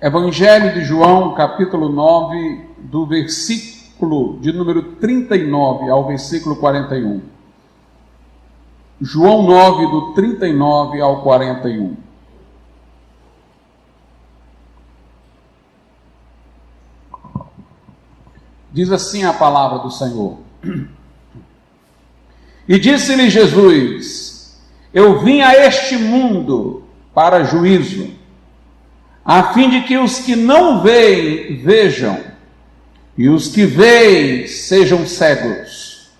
Evangelho de João, capítulo 9, do versículo de número 39 ao versículo 41. João 9, do 39 ao 41. Diz assim a palavra do Senhor. E disse-lhe Jesus: Eu vim a este mundo para juízo, a fim de que os que não veem, vejam, e os que veem sejam cegos.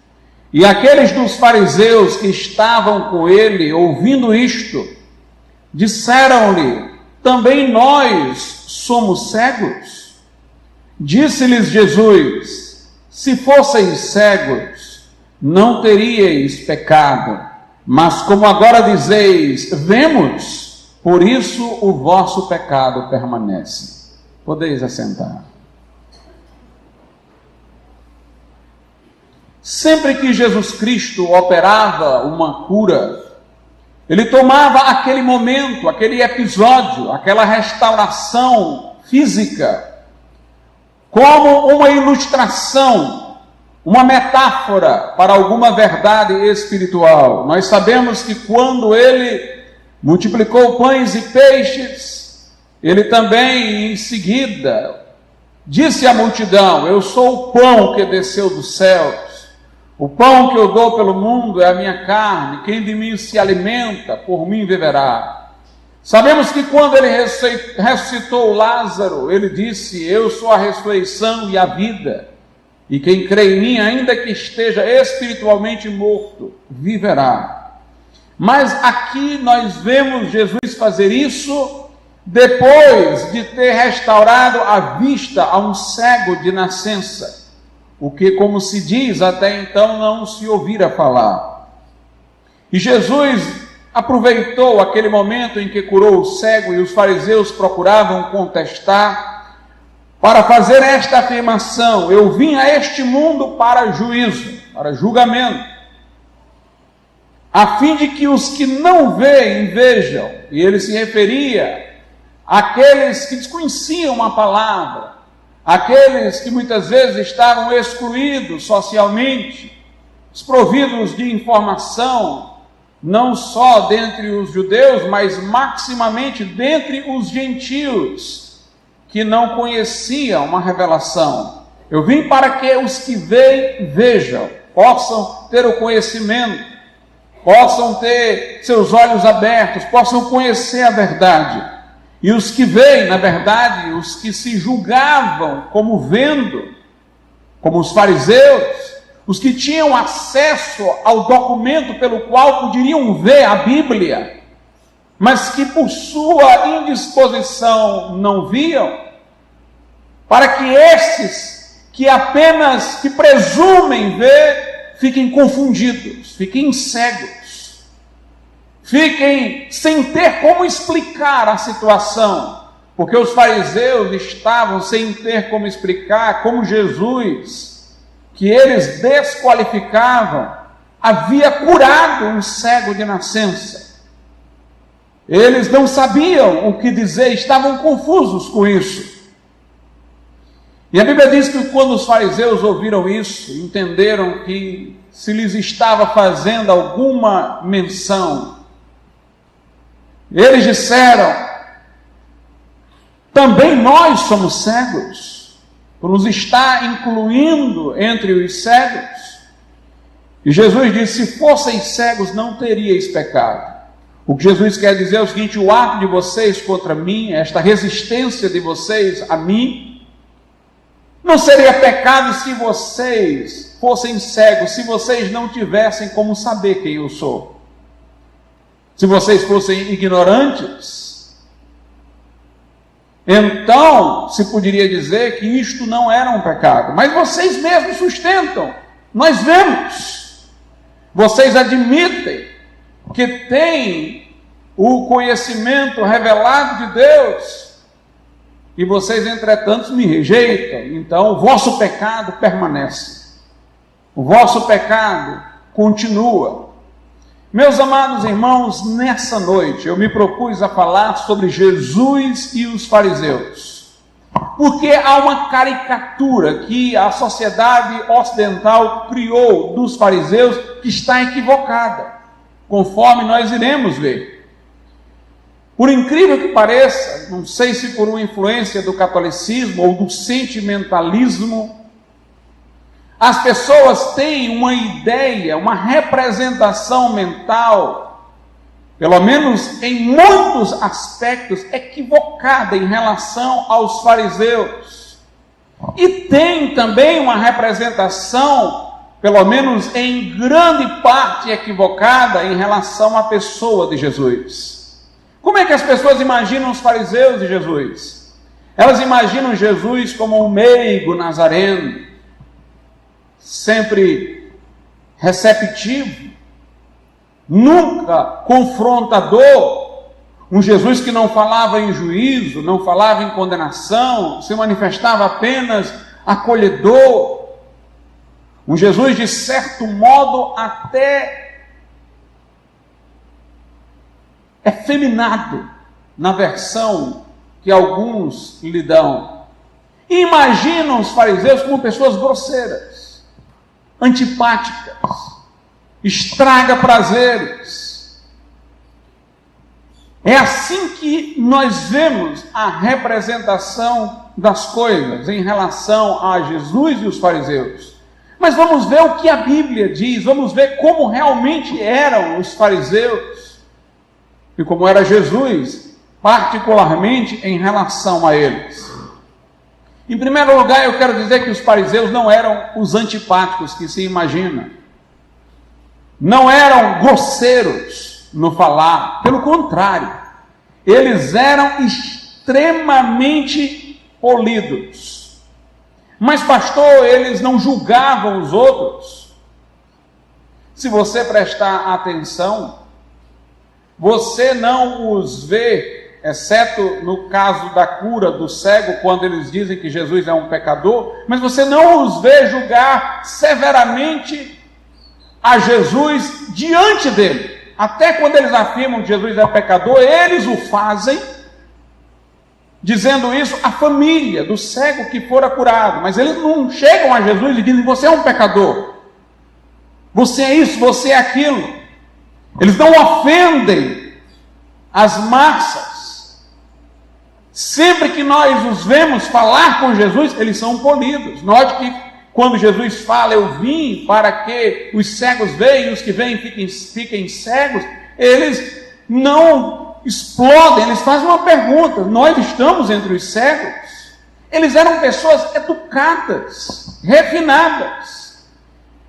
E aqueles dos fariseus que estavam com ele, ouvindo isto, disseram-lhe: Também nós somos cegos? Disse-lhes Jesus: Se fosseis cegos, não teríeis pecado, mas como agora dizeis, vemos, por isso o vosso pecado permanece. Podeis assentar. Sempre que Jesus Cristo operava uma cura, ele tomava aquele momento, aquele episódio, aquela restauração física, como uma ilustração, uma metáfora para alguma verdade espiritual. Nós sabemos que quando ele multiplicou pães e peixes, ele também em seguida disse à multidão: Eu sou o pão que desceu dos céus. O pão que eu dou pelo mundo é a minha carne, quem de mim se alimenta, por mim viverá. Sabemos que quando ele ressuscitou Lázaro, ele disse: Eu sou a ressurreição e a vida, e quem crê em mim, ainda que esteja espiritualmente morto, viverá. Mas aqui nós vemos Jesus fazer isso depois de ter restaurado a vista a um cego de nascença, o que, como se diz, até então não se ouvira falar. E Jesus aproveitou aquele momento em que curou o cego e os fariseus procuravam contestar, para fazer esta afirmação: Eu vim a este mundo para juízo, para julgamento, a fim de que os que não veem vejam. E ele se referia àqueles que desconheciam a palavra, aqueles que muitas vezes estavam excluídos socialmente, desprovidos de informação, não só dentre os judeus, mas maximamente dentre os gentios, que não conheciam uma revelação. Eu vim para que os que veem, vejam, possam ter o conhecimento, possam ter seus olhos abertos, possam conhecer a verdade. E os que veem, na verdade, os que se julgavam como vendo, como os fariseus, os que tinham acesso ao documento pelo qual poderiam ver a Bíblia, mas que por sua indisposição não viam, para que esses que apenas que presumem ver, fiquem confundidos, fiquem cegos, fiquem sem ter como explicar a situação, porque os fariseus estavam sem ter como explicar como Jesus, que eles desqualificavam, havia curado um cego de nascença. Eles não sabiam o que dizer, estavam confusos com isso. E a Bíblia diz que quando os fariseus ouviram isso, entenderam que se lhes estava fazendo alguma menção, eles disseram: Também nós somos cegos, por nos estar incluindo entre os cegos. E Jesus disse: Se fosseis cegos, não teríeis pecado. O que Jesus quer dizer é o seguinte: o ato de vocês contra mim, esta resistência de vocês a mim, não seria pecado se vocês fossem cegos, se vocês não tivessem como saber quem eu sou. Se vocês fossem ignorantes, então se poderia dizer que isto não era um pecado. Mas vocês mesmos sustentam, nós vemos. Vocês admitem que têm o conhecimento revelado de Deus, e vocês, entretanto, me rejeitam. Então, o vosso pecado permanece. O vosso pecado continua. Meus amados irmãos, nessa noite eu me propus a falar sobre Jesus e os fariseus, porque há uma caricatura que a sociedade ocidental criou dos fariseus que está equivocada, conforme nós iremos ver. Por incrível que pareça, não sei se por uma influência do catolicismo ou do sentimentalismo, as pessoas têm uma ideia, uma representação mental, pelo menos em muitos aspectos, equivocada em relação aos fariseus. E tem também uma representação, pelo menos em grande parte equivocada, em relação à pessoa de Jesus. Como é que as pessoas imaginam os fariseus de Jesus? Elas imaginam Jesus como um meigo nazareno, sempre receptivo, nunca confrontador, um Jesus que não falava em juízo, não falava em condenação, se manifestava apenas acolhedor, um Jesus de certo modo até efeminado, na versão que alguns lhe dão. E imaginam os fariseus como pessoas grosseiras, antipáticas, estraga prazeres. É assim que nós vemos a representação das coisas em relação a Jesus e os fariseus. Mas vamos ver o que a Bíblia diz, vamos ver como realmente eram os fariseus e como era Jesus, particularmente em relação a eles. Em primeiro lugar, eu quero dizer que os fariseus não eram os antipáticos que se imagina. Não eram grosseiros no falar. Pelo contrário, eles eram extremamente polidos. Mas, pastor, eles não julgavam os outros. Se você prestar atenção, você não os vê, exceto no caso da cura do cego, quando eles dizem que Jesus é um pecador, mas você não os vê julgar severamente a Jesus diante dele. Até quando eles afirmam que Jesus é pecador, eles o fazem, dizendo isso à família do cego que fora curado, mas eles não chegam a Jesus e dizem: você é um pecador, você é isso, você é aquilo. Eles não ofendem as massas. Sempre que nós os vemos falar com Jesus, eles são polidos. Note que quando Jesus fala: eu vim para que os cegos vejam e os que veem fiquem cegos, eles não explodem, eles fazem uma pergunta: nós estamos entre os cegos? Eles eram pessoas educadas, refinadas.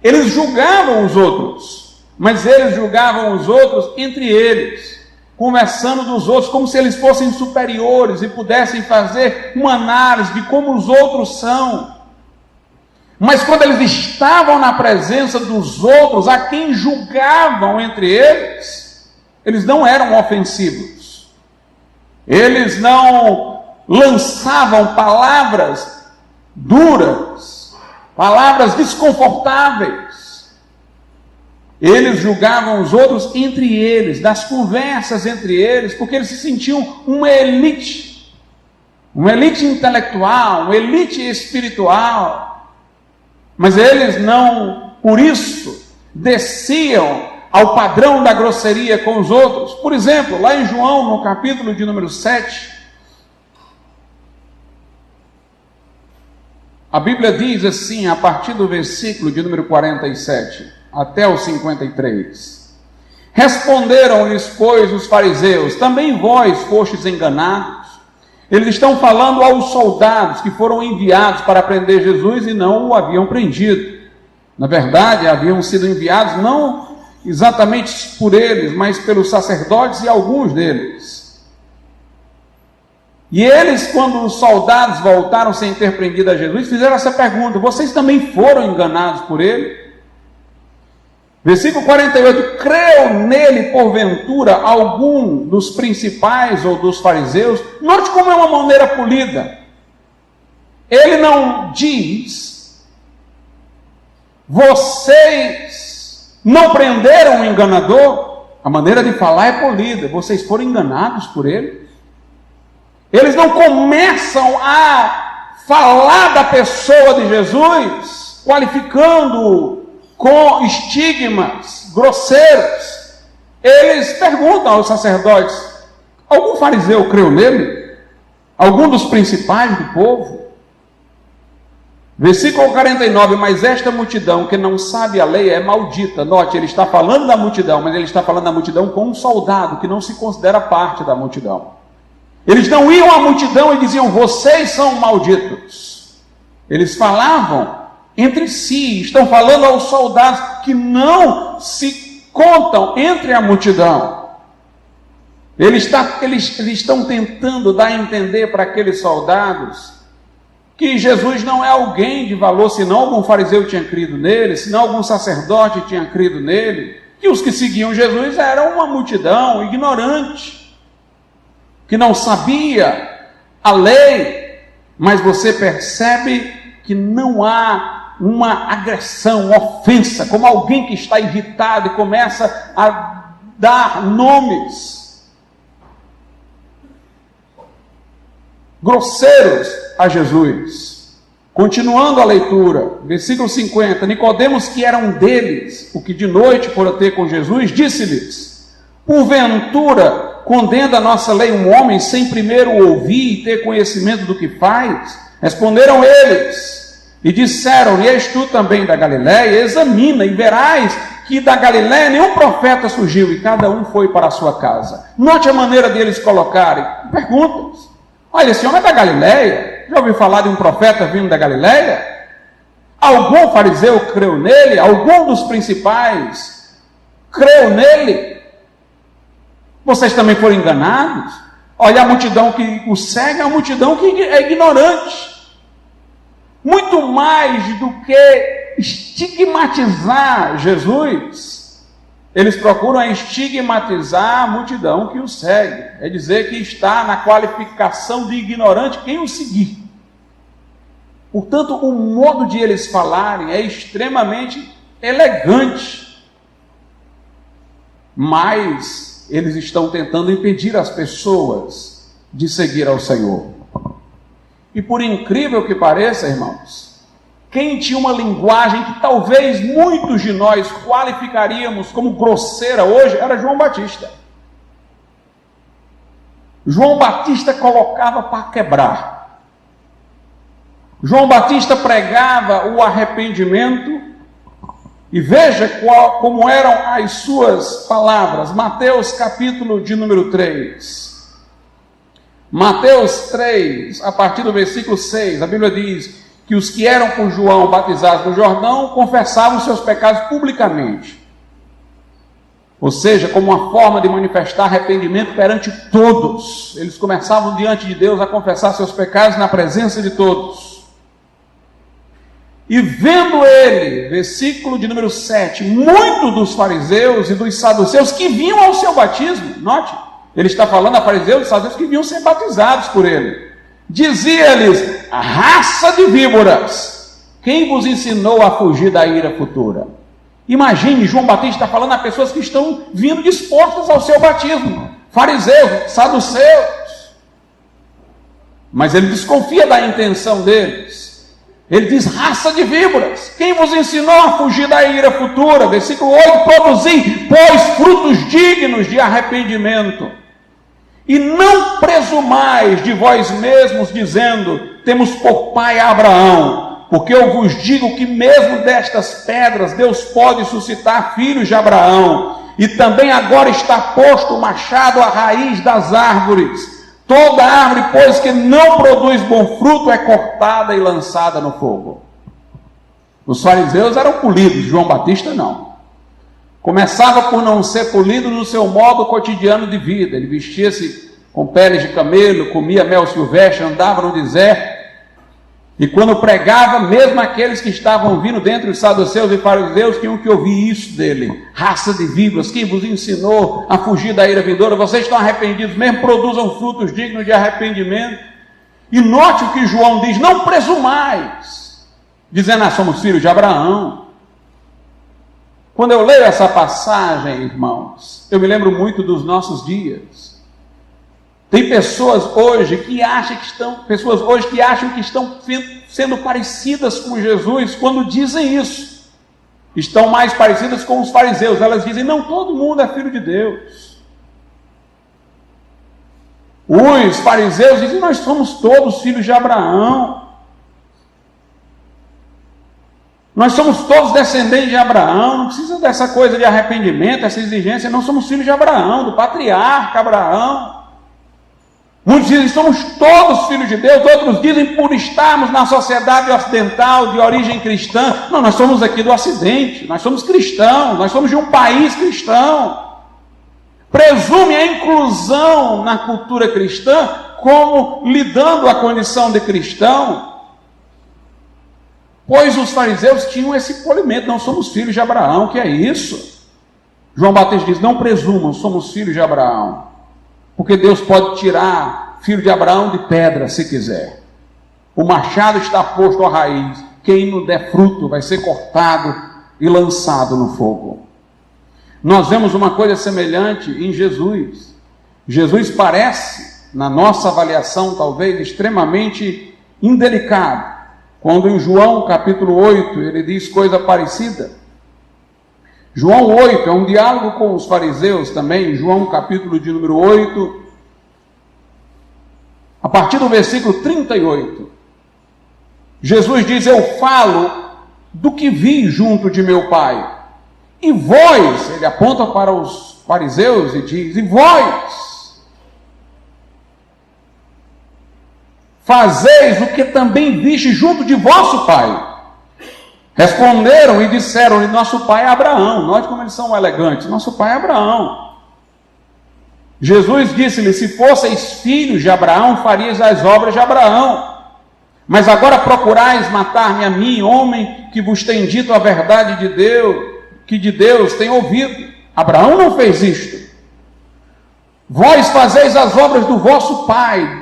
Eles julgavam os outros, mas eles julgavam os outros entre eles, conversando dos outros como se eles fossem superiores e pudessem fazer uma análise de como os outros são. Mas quando eles estavam na presença dos outros, a quem julgavam entre eles, eles não eram ofensivos. Eles não lançavam palavras duras, palavras desconfortáveis. Eles julgavam os outros entre eles, das conversas entre eles, porque eles se sentiam uma elite intelectual, uma elite espiritual. Mas eles não, por isso, desciam ao padrão da grosseria com os outros. Por exemplo, lá em João, no capítulo de número 7, a Bíblia diz assim, a partir do versículo de número 47... até o 53. Responderam-lhes, pois, os fariseus: também vós fostes enganados? Eles estão falando aos soldados que foram enviados para prender Jesus e não o haviam prendido. Na verdade, haviam sido enviados não exatamente por eles, mas pelos sacerdotes e alguns deles. E eles, quando os soldados voltaram sem ter prendido a Jesus, fizeram essa pergunta: vocês também foram enganados por ele? Versículo 48, creu nele porventura algum dos principais ou dos fariseus? Note como é uma maneira polida. Ele não diz: vocês não prenderam o enganador? a maneira de falar é polida. Vocês foram enganados por ele? Eles não começam a falar da pessoa de Jesus, qualificando-o com estigmas grosseiros. Eles perguntam aos sacerdotes: algum fariseu creu nele? Algum dos principais do povo? Versículo 49, mas esta multidão que não sabe a lei é maldita. Note, ele está falando da multidão, mas ele está falando da multidão com um soldado que não se considera parte da multidão. Eles não iam à multidão e diziam: vocês são malditos. Eles falavam entre si, estão falando aos soldados que não se contam entre a multidão. Eles estão tentando dar a entender para aqueles soldados que Jesus não é alguém de valor, senão algum fariseu tinha crido nele, senão algum sacerdote tinha crido nele, que os que seguiam Jesus eram uma multidão ignorante, que não sabia a lei. Mas você percebe que não há uma agressão, uma ofensa, como alguém que está irritado e começa a dar nomes grosseiros a Jesus. Continuando a leitura, versículo 50, Nicodemos, que era um deles, o que de noite fora ter com Jesus, disse-lhes: porventura condena a nossa lei um homem sem primeiro ouvir e ter conhecimento do que faz? Responderam eles e disseram: e és tu também da Galiléia? Examina e verás que da Galiléia nenhum profeta surgiu, e cada um foi para a sua casa. Note a maneira deles colocarem perguntas. Olha, esse homem é da Galiléia? Já ouviu falar de um profeta vindo da Galiléia? Algum fariseu creu nele? Algum dos principais creu nele? Vocês também foram enganados? Olha, a multidão que o segue é uma multidão que é ignorante. Muito mais do que estigmatizar Jesus, eles procuram estigmatizar a multidão que o segue. É dizer que está na qualificação de ignorante quem o seguir. Portanto, o modo de eles falarem é extremamente elegante. Mas eles estão tentando impedir as pessoas de seguir ao Senhor. E por incrível que pareça, irmãos, quem tinha uma linguagem que talvez muitos de nós qualificaríamos como grosseira hoje, era João Batista. João Batista colocava para quebrar. João Batista pregava o arrependimento. E veja como eram as suas palavras. Mateus capítulo de número 3. Mateus 3, a partir do versículo 6, a Bíblia diz que os que eram por João batizados no Jordão confessavam seus pecados publicamente. Ou seja, como uma forma de manifestar arrependimento perante todos. Eles começavam diante de Deus a confessar seus pecados na presença de todos. E vendo ele, versículo de número 7, muitos dos fariseus e dos saduceus que vinham ao seu batismo, note, ele está falando a fariseus e saduceus que vinham ser batizados por ele. Dizia-lhes: raça de víboras, quem vos ensinou a fugir da ira futura? Imagine, João Batista está falando a pessoas que estão vindo dispostas ao seu batismo, fariseus, saduceus. Mas ele desconfia da intenção deles. Ele diz: raça de víboras, quem vos ensinou a fugir da ira futura? Versículo 8, produzi, pois, frutos dignos de arrependimento. E não presumais de vós mesmos, dizendo: temos por pai Abraão, porque eu vos digo que mesmo destas pedras Deus pode suscitar filhos de Abraão. E também agora está posto o machado à raiz das árvores. Toda árvore, pois, que não produz bom fruto é cortada e lançada no fogo. Os fariseus eram polidos, João Batista não. Começava por não ser polido no seu modo cotidiano de vida. Ele vestia-se com peles de camelo, comia mel silvestre, andava no deserto. E quando pregava, mesmo aqueles que estavam vindo dentre os saduceus e fariseus tinham que ouvir isso dele: raça de víboras, quem vos ensinou a fugir da ira vindoura? Vocês estão arrependidos mesmo, produzam frutos dignos de arrependimento. E note o que João diz: não presumais, dizendo: somos filhos de Abraão. Quando eu leio essa passagem, irmãos, eu me lembro muito dos nossos dias. Tem pessoas hoje que acham que estão sendo parecidas com Jesus quando dizem isso. Estão mais parecidas com os fariseus. Elas dizem, não, todo mundo é filho de Deus. Os fariseus dizem, nós somos todos filhos de Abraão. Nós somos todos descendentes de Abraão, não precisa dessa coisa de arrependimento, essa exigência, não somos filhos de Abraão, do patriarca Abraão. Muitos dizem, somos todos filhos de Deus, outros dizem, por estarmos na sociedade ocidental de origem cristã. Não, nós somos aqui do Ocidente, nós somos cristãos, nós somos de um país cristão. Presume a inclusão na cultura cristã como lidando a condição de cristão. Pois os fariseus tinham esse polimento, não somos filhos de Abraão, que é isso? João Batista diz, não presumam, somos filhos de Abraão, porque Deus pode tirar filho de Abraão de pedra, se quiser. O machado está posto à raiz, quem não der fruto vai ser cortado e lançado no fogo. Nós vemos uma coisa semelhante em Jesus. Jesus parece, na nossa avaliação talvez, extremamente indelicado, quando em João capítulo 8 ele diz coisa parecida. João 8 é um diálogo com os fariseus também, João capítulo de número 8, a partir do versículo 38. Jesus diz, eu falo do que vi junto de meu Pai. E vós, ele aponta para os fariseus e diz, e vós fazeis o que também viste junto de vosso pai. Responderam e disseram, nosso pai é Abraão. Nós, como eles são elegantes, nosso pai é Abraão. Jesus disse-lhe, se fosseis filhos de Abraão, farias as obras de Abraão. Mas agora procurais matar-me a mim, homem que vos tem dito a verdade de Deus, que de Deus tem ouvido. Abraão não fez isto. Vós fazeis as obras do vosso pai.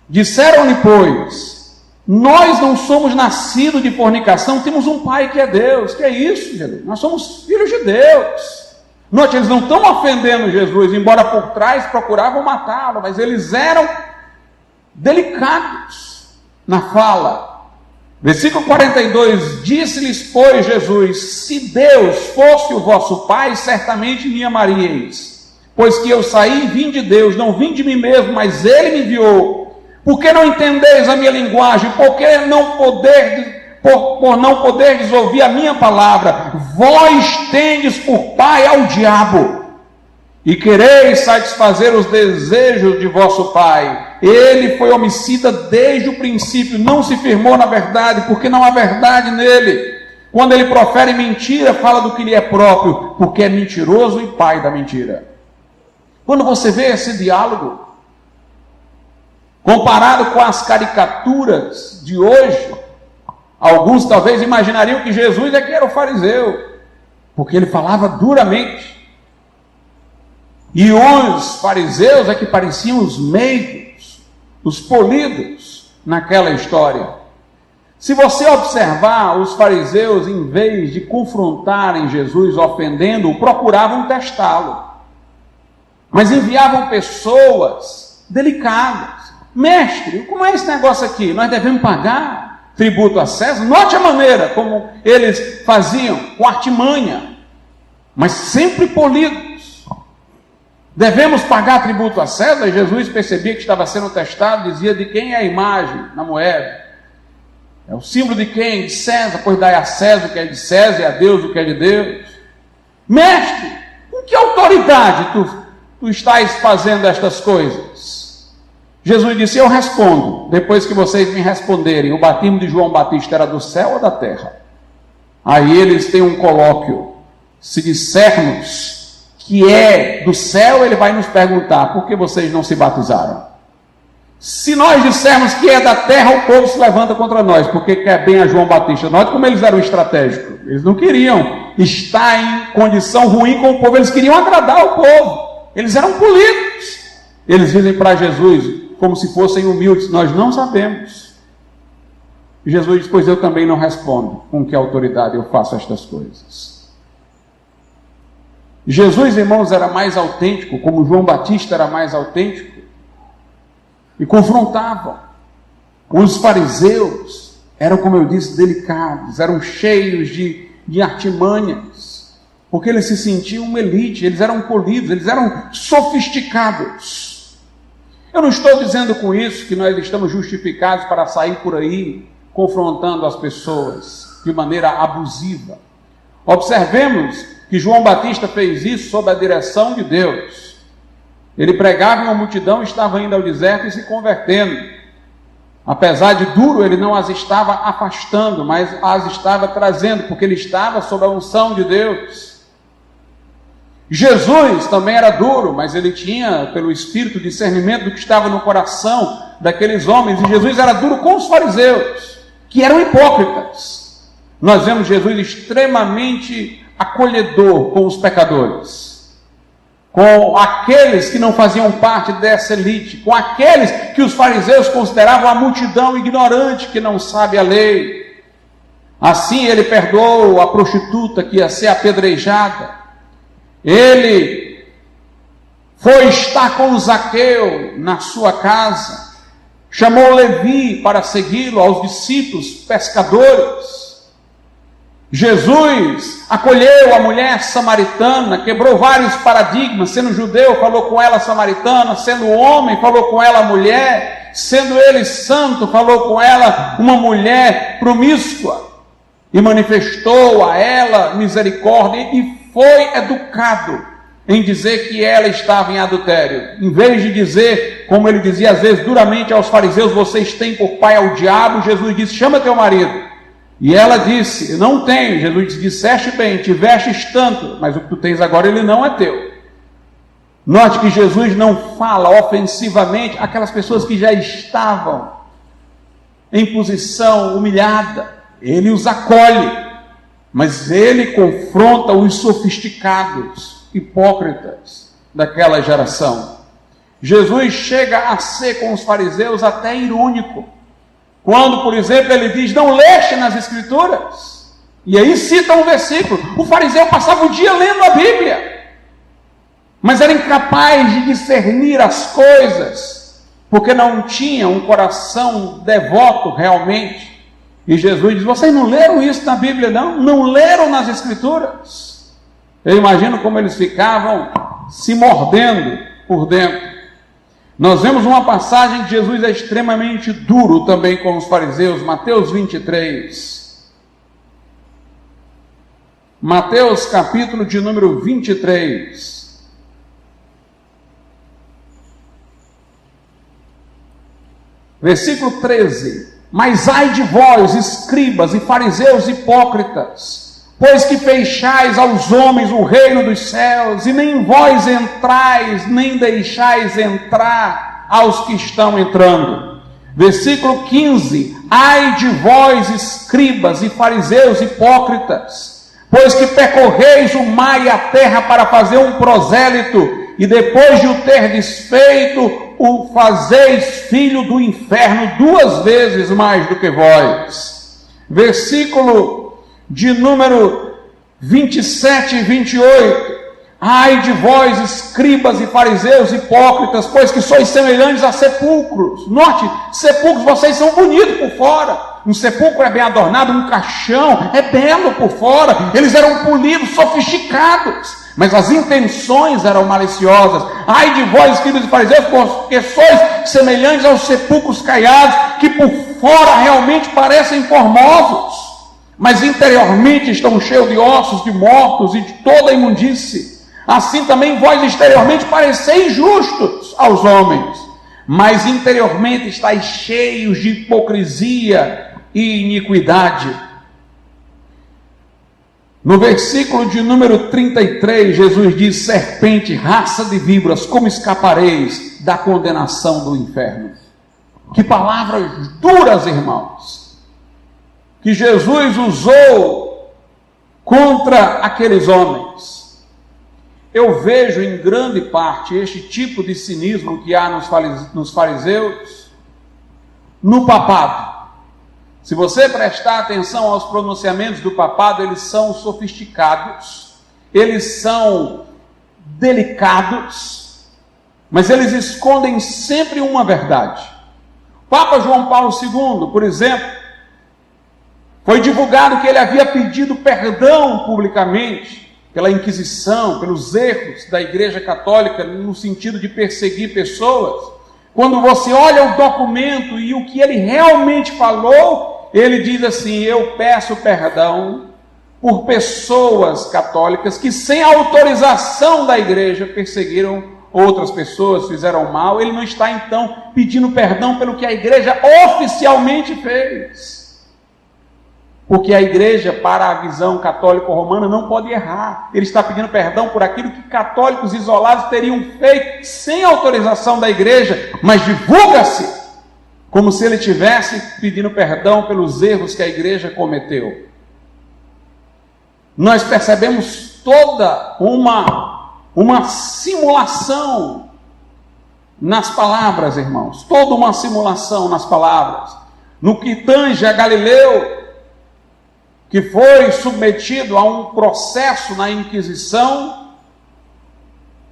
Disseram-lhe, pois, nós não somos nascidos de fornicação, temos um pai que é Deus. Que é isso, Jesus? Nós somos filhos de Deus. Note, eles não estão ofendendo Jesus, embora por trás procuravam matá-lo, mas eles eram delicados na fala. Versículo 42, disse-lhes, pois, Jesus, se Deus fosse o vosso pai, certamente me amaríeis, pois que eu saí e vim de Deus, não vim de mim mesmo, mas Ele me enviou. Por que não entendeis a minha linguagem? Por não poderdes ouvir a minha palavra? Vós tendes por pai ao diabo, e quereis satisfazer os desejos de vosso pai. Ele foi homicida desde o princípio, não se firmou na verdade, porque não há verdade nele. Quando ele profere mentira, fala do que lhe é próprio, porque é mentiroso e pai da mentira. Quando você vê esse diálogo, comparado com as caricaturas de hoje, alguns talvez imaginariam que Jesus é que era o fariseu, porque ele falava duramente. E os fariseus é que pareciam os meigos, os polidos naquela história. Se você observar, os fariseus, em vez de confrontarem Jesus, ofendendo-o, procuravam testá-lo. Mas enviavam pessoas delicadas. Mestre, como é esse negócio aqui? Nós devemos pagar tributo a César? Note a maneira como eles faziam, com artimanha, mas sempre polidos. Devemos pagar tributo a César? Jesus percebia que estava sendo testado, dizia, de quem é a imagem na moeda? É o símbolo de quem? De César, pois dai a César o que é de César e a Deus o que é de Deus. Mestre, com que autoridade tu estás fazendo estas coisas? Jesus disse, eu respondo, depois que vocês me responderem, o batismo de João Batista era do céu ou da terra? Aí eles têm um colóquio, se dissermos que é do céu, ele vai nos perguntar, por que vocês não se batizaram? Se nós dissermos que é da terra, o povo se levanta contra nós, porque quer bem a João Batista. Nós, como eles eram estratégicos, eles não queriam estar em condição ruim com o povo, eles queriam agradar o povo, eles eram polidos. Eles dizem para Jesus, como se fossem humildes, nós não sabemos. Jesus diz, pois eu também não respondo com que autoridade eu faço estas coisas. Jesus, irmãos, era mais autêntico, como João Batista era mais autêntico, e confrontavam. Os fariseus eram, como eu disse, delicados, eram cheios de artimanhas, porque eles se sentiam uma elite, eles eram polidos, eles eram sofisticados. Eu não estou dizendo com isso que nós estamos justificados para sair por aí confrontando as pessoas de maneira abusiva. Observemos que João Batista fez isso sob a direção de Deus. Ele pregava em uma multidão, estava indo ao deserto e se convertendo. Apesar de duro, ele não as estava afastando, mas as estava trazendo, porque ele estava sob a unção de Deus. Jesus também era duro, mas ele tinha, pelo Espírito, discernimento do que estava no coração daqueles homens. E Jesus era duro com os fariseus, que eram hipócritas. Nós vemos Jesus extremamente acolhedor com os pecadores, com aqueles que não faziam parte dessa elite, com aqueles que os fariseus consideravam a multidão ignorante que não sabe a lei. Assim ele perdoou a prostituta que ia ser apedrejada. Ele foi estar com Zaqueu na sua casa, chamou Levi para segui-lo, aos discípulos pescadores. Jesus acolheu a mulher samaritana, quebrou vários paradigmas, sendo judeu, falou com ela samaritana, sendo homem, falou com ela mulher, sendo ele santo, falou com ela uma mulher promíscua, e manifestou a ela misericórdia, e foi educado em dizer que ela estava em adultério, em vez de dizer, como ele dizia às vezes duramente aos fariseus, vocês têm por pai ao diabo. Jesus disse, chama teu marido. E ela disse, eu não tenho. Jesus disse, disseste bem, tivestes tanto, mas o que tu tens agora ele não é teu. Note que Jesus não fala ofensivamente àquelas pessoas que já estavam em posição humilhada. Ele os acolhe, mas ele confronta os sofisticados, hipócritas daquela geração. Jesus chega a ser com os fariseus até irônico, quando, por exemplo, ele diz, não leste nas Escrituras? E aí cita um versículo. O fariseu passava o dia lendo a Bíblia, mas era incapaz de discernir as coisas, porque não tinha um coração devoto realmente. E Jesus diz, vocês não leram isso na Bíblia não? Não leram nas Escrituras? Eu imagino como eles ficavam se mordendo por dentro. Nós vemos uma passagem que Jesus é extremamente duro também com os fariseus, Mateus 23. Mateus capítulo de número 23. Versículo 13. Mas ai de vós, escribas e fariseus hipócritas, pois que fechais aos homens o reino dos céus, e nem vós entrais, nem deixais entrar aos que estão entrando. Versículo 15. Ai de vós, escribas e fariseus hipócritas, pois que percorreis o mar e a terra para fazer um prosélito, e depois de o ter desfeito, o fazeis filho do inferno 2 vezes mais do que vós. Versículo de número 27 e 28. Ai de vós, escribas e fariseus hipócritas, pois que sois semelhantes a sepulcros. Note, sepulcros, vocês são bonitos por fora. Um sepulcro é bem adornado, um caixão é belo por fora. Eles eram polidos, sofisticados, mas as intenções eram maliciosas. Ai de vós, escribas e fariseus, porque sois semelhantes aos sepulcros caiados, que por fora realmente parecem formosos, mas interiormente estão cheios de ossos de mortos e de toda imundície. Assim também vós exteriormente pareceis justos aos homens, mas interiormente estáis cheios de hipocrisia e iniquidade. No versículo de número 33, Jesus diz, serpente, raça de víboras, como escapareis da condenação do inferno? Que palavras duras, irmãos, que Jesus usou contra aqueles homens. Eu vejo em grande parte este tipo de cinismo que há nos fariseus, no papado. Se você prestar atenção aos pronunciamentos do papado, eles são sofisticados, eles são delicados, mas eles escondem sempre uma verdade. Papa João Paulo II, por exemplo, foi divulgado que ele havia pedido perdão publicamente pela Inquisição, pelos erros da Igreja Católica no sentido de perseguir pessoas. Quando você olha o documento e o que ele realmente falou, ele diz assim: eu peço perdão por pessoas católicas que, sem autorização da igreja, perseguiram outras pessoas, fizeram mal. Ele não está, então, pedindo perdão pelo que a igreja oficialmente fez. Porque a igreja, para a visão católico-romana, não pode errar. Ele está pedindo perdão por aquilo que católicos isolados teriam feito sem autorização da igreja, mas divulga-se como se ele estivesse pedindo perdão pelos erros que a igreja cometeu. Nós percebemos toda uma simulação nas palavras, irmãos. Toda uma simulação nas palavras. No que tange a Galileu, que foi submetido a um processo na Inquisição,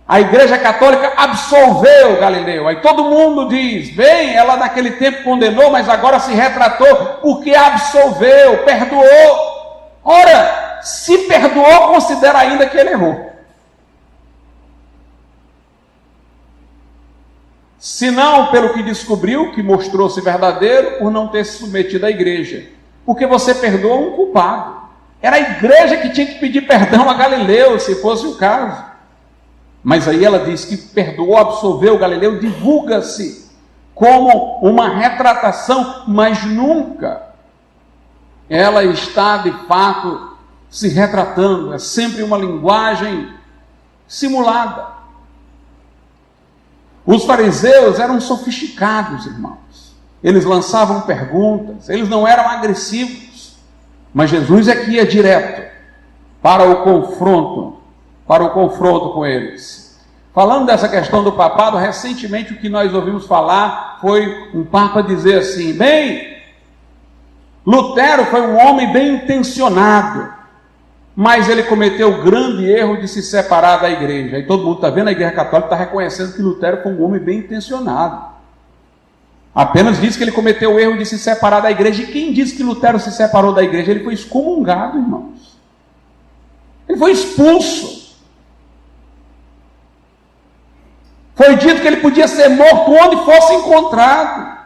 a Igreja Católica absolveu Galileu. Aí todo mundo diz: bem, ela naquele tempo condenou, mas agora se retratou porque absolveu, perdoou. Ora, se perdoou, considera ainda que ele errou. Se não, pelo que descobriu, que mostrou-se verdadeiro, por não ter se submetido à igreja. Porque você perdoa um culpado. Era a igreja que tinha que pedir perdão a Galileu, se fosse o caso. Mas aí ela diz que perdoou, absolveu Galileu, divulga-se como uma retratação, mas nunca ela está de fato se retratando. É sempre uma linguagem simulada. Os fariseus eram sofisticados, irmãos. Eles lançavam perguntas, eles não eram agressivos, mas Jesus é que ia direto para o confronto com eles. Falando dessa questão do papado, recentemente o que nós ouvimos falar foi um papa dizer assim: bem, Lutero foi um homem bem intencionado, mas ele cometeu o grande erro de se separar da igreja. E todo mundo está vendo, a igreja católica está reconhecendo que Lutero foi um homem bem intencionado. Apenas diz que ele cometeu o erro de se separar da igreja. E quem diz que Lutero se separou da igreja? Ele foi excomungado, irmãos. Ele foi expulso. Foi dito que ele podia ser morto onde fosse encontrado.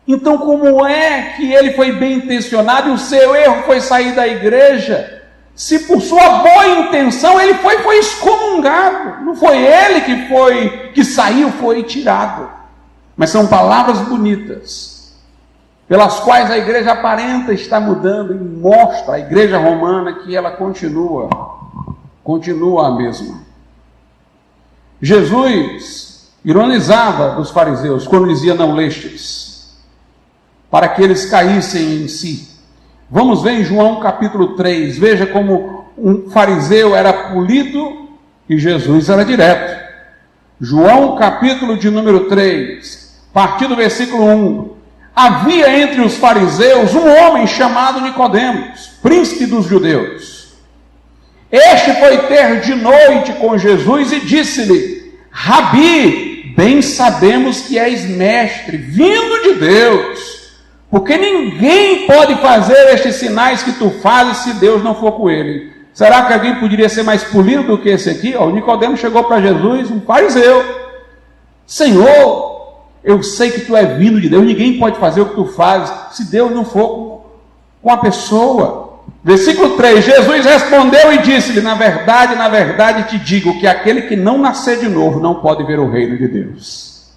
Então, como é que ele foi bem intencionado e o seu erro foi sair da igreja? Se por sua boa intenção ele foi excomungado. Não foi ele que saiu, foi tirado. Mas são palavras bonitas, pelas quais a igreja aparenta estar mudando e mostra à igreja romana que ela continua a mesma. Jesus ironizava dos fariseus quando dizia: não lestes, para que eles caíssem em si. Vamos ver em João capítulo 3, veja como um fariseu era polido e Jesus era direto. João capítulo de número 3, a partir do versículo 1. Havia entre os fariseus um homem chamado Nicodemos, príncipe dos judeus. Este foi ter de noite com Jesus e disse-lhe: Rabi, bem sabemos que és mestre, vindo de Deus, porque ninguém pode fazer estes sinais que tu fazes se Deus não for com ele. Será que alguém poderia ser mais polido do que esse aqui? O Nicodemo chegou para Jesus, um fariseu: Senhor, eu sei que tu é vindo de Deus, ninguém pode fazer o que tu fazes se Deus não for com a pessoa. Versículo 3, Jesus respondeu e disse-lhe: na verdade te digo que aquele que não nascer de novo não pode ver o reino de Deus.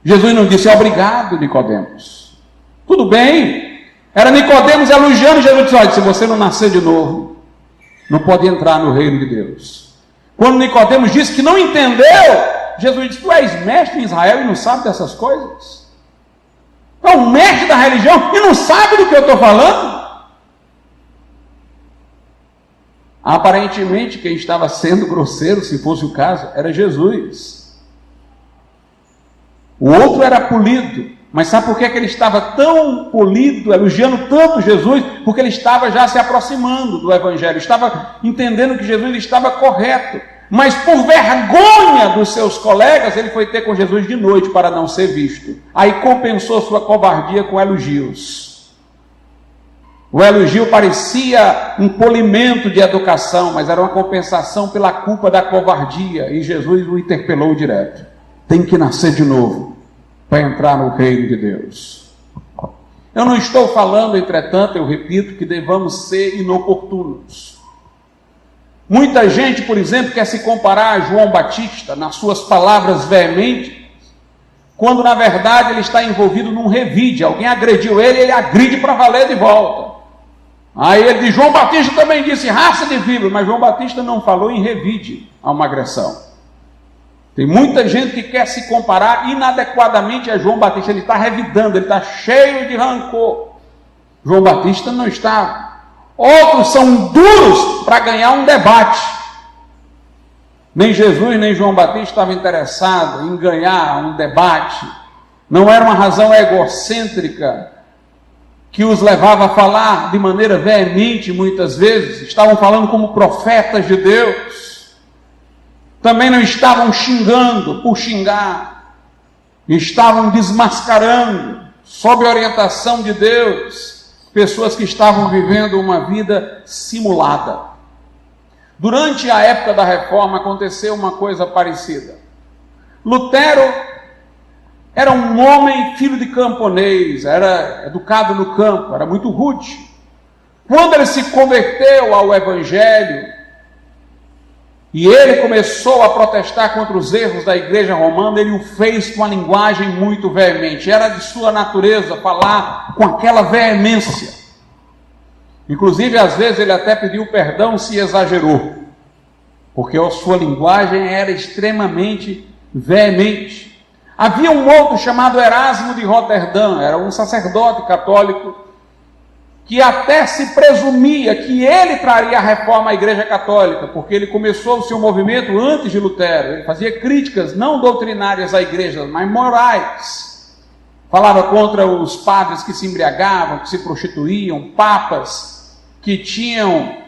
Jesus não disse: obrigado, Nicodemos. Tudo bem. Era Nicodemos elogiando Jesus, disse: olha, se você não nascer de novo, não pode entrar no reino de Deus. Quando Nicodemos disse que não entendeu, Jesus disse: tu és mestre em Israel e não sabe dessas coisas? É um mestre da religião e não sabe do que eu estou falando? Aparentemente quem estava sendo grosseiro, se fosse o caso, era Jesus. O outro era polido, Mas sabe por que ele estava tão polido, elogiando tanto Jesus? Porque ele estava já se aproximando do Evangelho, estava entendendo que Jesus estava correto. Mas por vergonha dos seus colegas, ele foi ter com Jesus de noite para não ser visto. Aí compensou sua covardia com elogios. O elogio parecia um polimento de educação, mas era uma compensação pela culpa da covardia. E Jesus o interpelou direto. Tem que nascer de novo para entrar no reino de Deus. Eu não estou falando, entretanto, eu repito, que devamos ser inoportunos. Muita gente, por exemplo, quer se comparar a João Batista nas suas palavras veementes, quando na verdade ele está envolvido num revide. Alguém agrediu ele, ele agride para valer de volta. Aí ele diz, João Batista também disse raça de víbora, mas João Batista não falou em revide a uma agressão. Tem muita gente que quer se comparar inadequadamente a João Batista, ele está revidando, ele está cheio de rancor. João Batista não está. Outros são duros para ganhar um debate. Nem Jesus, nem João Batista estavam interessados em ganhar um debate. Não era uma razão egocêntrica que os levava a falar de maneira veemente muitas vezes. Estavam falando como profetas de Deus. Também não estavam xingando por xingar. Estavam desmascarando, sob a orientação de Deus, pessoas que estavam vivendo uma vida simulada. Durante a época da Reforma aconteceu uma coisa parecida. Lutero era um homem filho de camponês, era educado no campo, era muito rude. Quando ele se converteu ao Evangelho, e ele começou a protestar contra os erros da igreja romana, ele o fez com uma linguagem muito veemente. Era de sua natureza falar com aquela veemência. Inclusive, às vezes, ele até pediu perdão se exagerou, porque a sua linguagem era extremamente veemente. Havia um outro chamado Erasmo de Roterdã, era um sacerdote católico, que até se presumia que ele traria a reforma à Igreja Católica, porque ele começou o seu movimento antes de Lutero. Ele fazia críticas não doutrinárias à igreja, mas morais. Falava contra os padres que se embriagavam, que se prostituíam, papas que tinham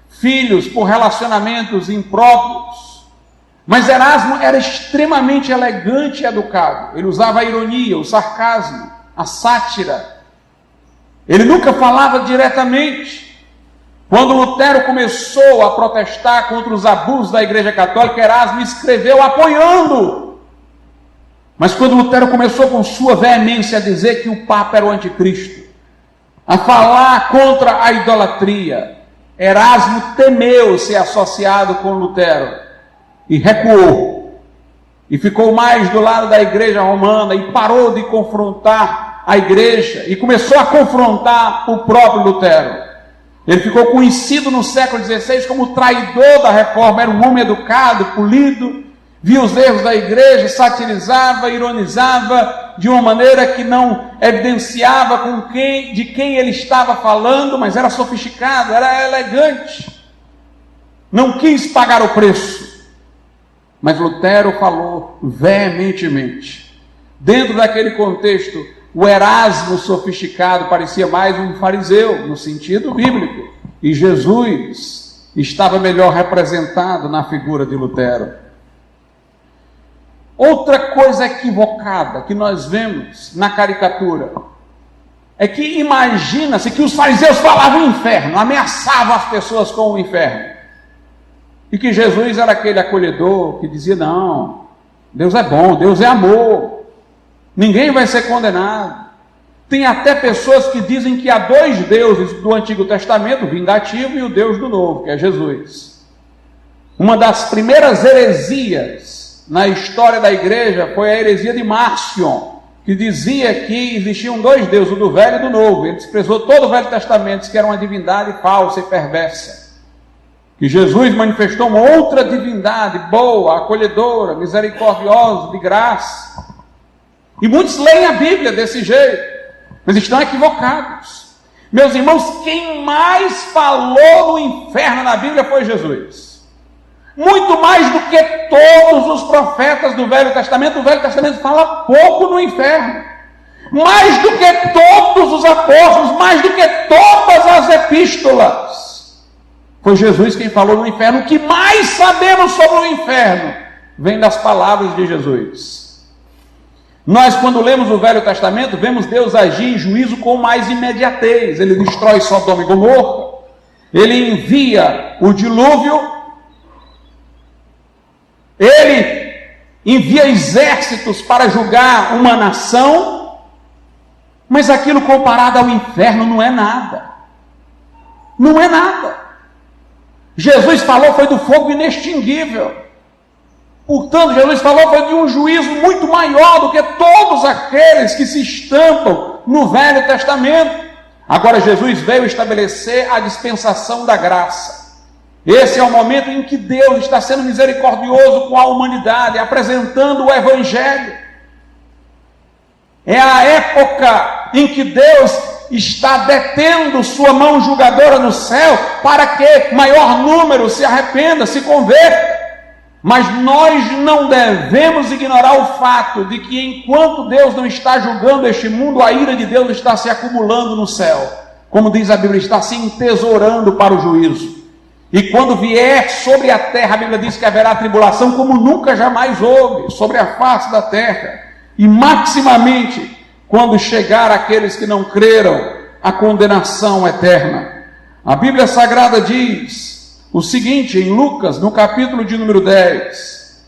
filhos por relacionamentos impróprios. Mas Erasmo era extremamente elegante e educado. Ele usava a ironia, o sarcasmo, a sátira. Ele nunca falava diretamente. Quando Lutero começou a protestar contra os abusos da Igreja Católica, Erasmo escreveu apoiando. Mas quando Lutero começou com sua veemência a dizer que o Papa era o anticristo, a falar contra a idolatria, Erasmo temeu ser associado com Lutero e recuou. E ficou mais do lado da Igreja Romana e parou de confrontar a igreja e começou a confrontar o próprio Lutero. Ele ficou conhecido no século XVI como traidor da reforma. Era um homem educado, polido, via os erros da igreja, satirizava, ironizava de uma maneira que não evidenciava de quem ele estava falando, mas era sofisticado, era elegante. Não quis pagar o preço. Mas Lutero falou veementemente. Dentro daquele contexto, o Erasmo sofisticado parecia mais um fariseu, no sentido bíblico. E Jesus estava melhor representado na figura de Lutero. Outra coisa equivocada que nós vemos na caricatura é que imagina-se que os fariseus falavam o inferno, ameaçavam as pessoas com o inferno. E que Jesus era aquele acolhedor que dizia, não, Deus é bom, Deus é amor. Ninguém vai ser condenado. Tem até pessoas que dizem que há dois deuses do Antigo Testamento, o vingativo e o Deus do Novo, que é Jesus. Uma das primeiras heresias na história da igreja foi a heresia de Márcion, que dizia que existiam dois deuses, o do Velho e do Novo. Ele desprezou todo o Velho Testamento, que era uma divindade falsa e perversa. Que Jesus manifestou uma outra divindade boa, acolhedora, misericordiosa, de graça. E muitos leem a Bíblia desse jeito, mas estão equivocados. Meus irmãos, quem mais falou no inferno na Bíblia foi Jesus. Muito mais do que todos os profetas do Velho Testamento. O Velho Testamento fala pouco no inferno. mais do que todos os apóstolos, mais do que todas as epístolas. Foi Jesus quem falou no inferno. O que mais sabemos sobre o inferno vem das palavras de Jesus. Nós, quando lemos o Velho Testamento, vemos Deus agir em juízo com mais imediatez. Ele destrói Sodoma e Gomorra, ele envia o dilúvio, ele envia exércitos para julgar uma nação, mas aquilo comparado ao inferno não é nada. Não é nada. Jesus falou foi do fogo inextinguível. Portanto, Jesus falou foi de um juízo muito maior do que todos aqueles que se estampam no Velho Testamento. Agora Jesus veio estabelecer a dispensação da graça. Esse é o momento em que Deus está sendo misericordioso com a humanidade, apresentando o Evangelho. É a época em que Deus está detendo sua mão julgadora no céu para que maior número se arrependa, se converta. Mas nós não devemos ignorar o fato de que enquanto Deus não está julgando este mundo, a ira de Deus está se acumulando no céu. Como diz a Bíblia, está se entesourando para o juízo. E quando vier sobre a terra, a Bíblia diz que haverá tribulação como nunca jamais houve sobre a face da terra. E maximamente, quando chegar aqueles que não creram, a condenação eterna. A Bíblia Sagrada diz o seguinte, em Lucas, no capítulo de número 10.